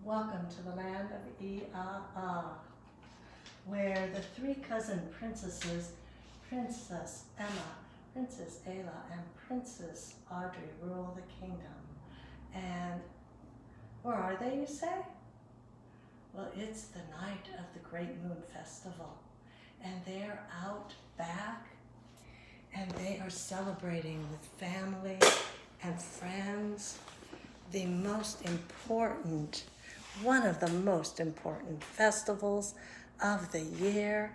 Welcome to the land of I'aa, where the three cousin princesses, Princess Emma, Princess Ayla, and Princess Audrey rule the kingdom. And where are they, you say? Well, it's the night of the Great Moon Festival, and they're out back, and they are celebrating with family and friends the most important, one of the most important festivals of the year.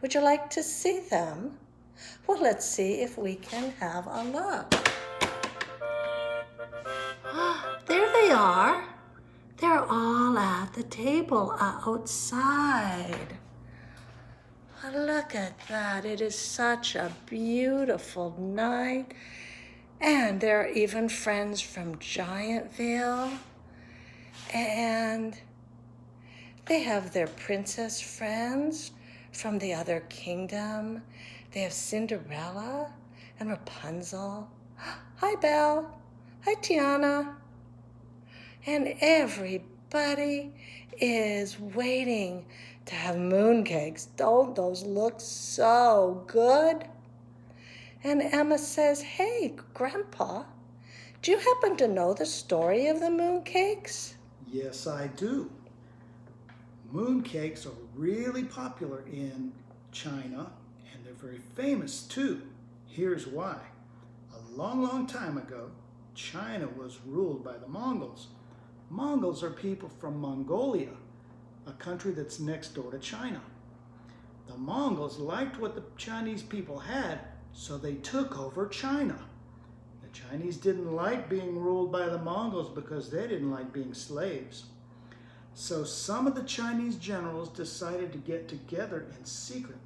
Would you like to see them? Well, let's see if we can have a look. There they are. They're all at the table outside. Look at that. It is such a beautiful night. And there are even friends from Giantville. And they have their princess friends from the other kingdom. They have Cinderella and Rapunzel. Hi, Belle. Hi, Tiana. And everybody is waiting to have mooncakes. Don't those look so good? And Emma says, "Hey, Grandpa, do you happen to know the story of the mooncakes?" Yes, I do. Mooncakes are really popular in China, and they're very famous too. Here's why. A long, long time ago, China was ruled by the Mongols. Mongols are people from Mongolia, a country that's next door to China. The Mongols liked what the Chinese people had, so they took over China. The Chinese didn't like being ruled by the Mongols because they didn't like being slaves. So some of the Chinese generals decided to get together in secret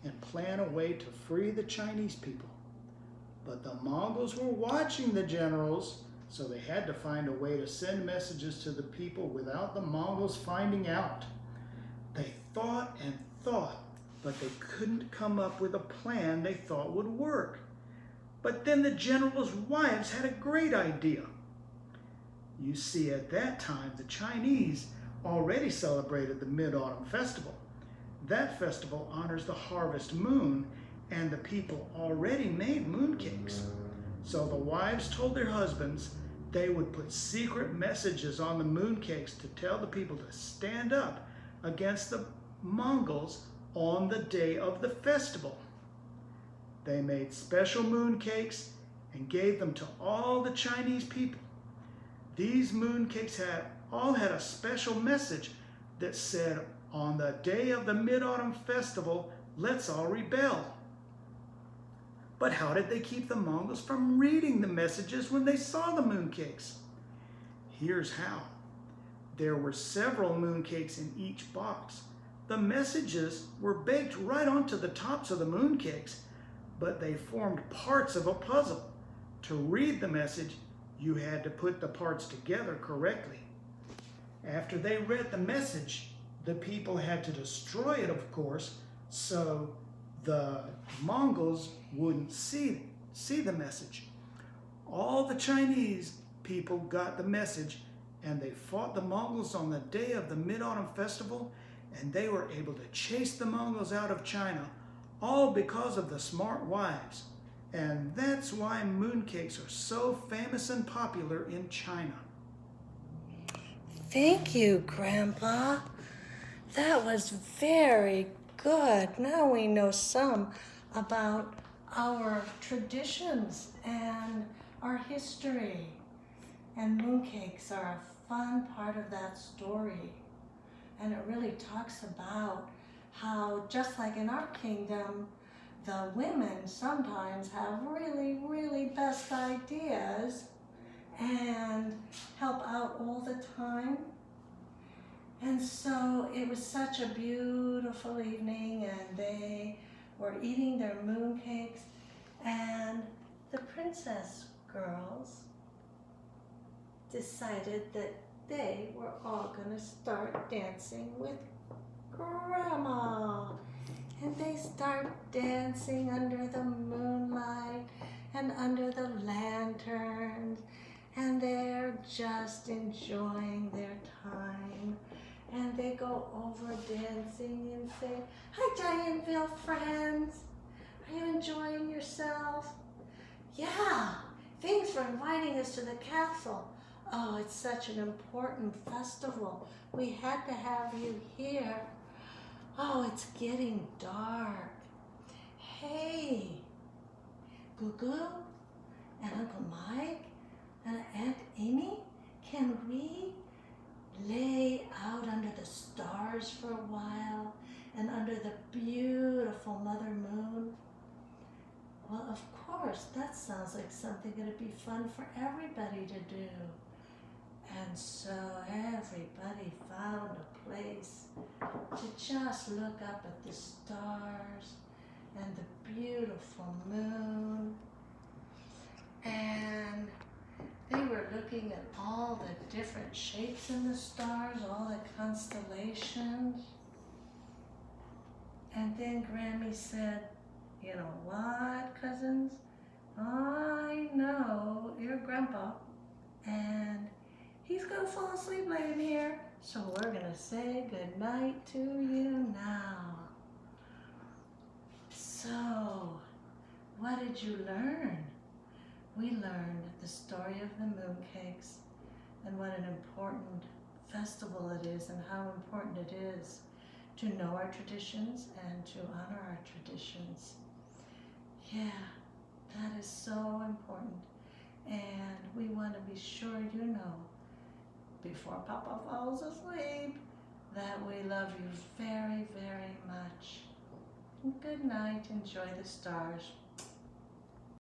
and plan a way to free the Chinese people. But the Mongols were watching the generals, so they had to find a way to send messages to the people without the Mongols finding out. They thought and thought, but they couldn't come up with a plan they thought would work. But then the generals' wives had a great idea. You see, at that time, the Chinese already celebrated the Mid-Autumn Festival. That festival honors the harvest moon, and the people already made mooncakes. So the wives told their husbands they would put secret messages on the mooncakes to tell the people to stand up against the Mongols on the day of the festival. They made special mooncakes and gave them to all the Chinese people. These mooncakes all had a special message that said, "On the day of the Mid-Autumn Festival, let's all rebel." But how did they keep the Mongols from reading the messages when they saw the mooncakes? Here's how. There were several mooncakes in each box. The messages were baked right onto the tops of the mooncakes, but they formed parts of a puzzle. To read the message, you had to put the parts together correctly. After they read the message, the people had to destroy it, of course, so the Mongols wouldn't see the message. All the Chinese people got the message, and they fought the Mongols on the day of the Mid-Autumn Festival, and they were able to chase the Mongols out of China, all because of the smart wives. And that's why mooncakes are so famous and popular in China. Thank you, Grandpa. That was very good. Now we know some about our traditions and our history. And mooncakes are a fun part of that story. And it really talks about how, just like in our kingdom, the women sometimes have really, really best ideas and help out all the time. And so it was such a beautiful evening, and they were eating their mooncakes, and the princess girls decided that they were all going to start dancing with Grandma. And they start dancing under the moonlight and under the lanterns. and they're just enjoying their time. And they go over dancing and say, "Hi, Giantville friends. Are you enjoying yourself?" "Yeah, thanks for inviting us to the castle. Oh, it's such an important festival. We had to have you here. Oh, it's getting dark. Hey, Gugu and Uncle Mike and Aunt Amy, can we lay out under the stars for a while and under the beautiful Mother Moon?" Well, of course, that sounds like something that'd be fun for everybody to do. And so everybody found a place to just look up at the stars and the beautiful moon. And they were looking at all the different shapes in the stars, all the constellations. And then Grammy said, "You know what, cousins? I know your grandpa, and he's gonna fall asleep laying here, so we're gonna say good night to you now." So, what did you learn? We learned the story of the mooncakes and what an important festival it is and how important it is to know our traditions and to honor our traditions. Yeah, that is so important. And we want to be sure you know, before Papa falls asleep, that we love you very, very much. Good night. Enjoy the stars.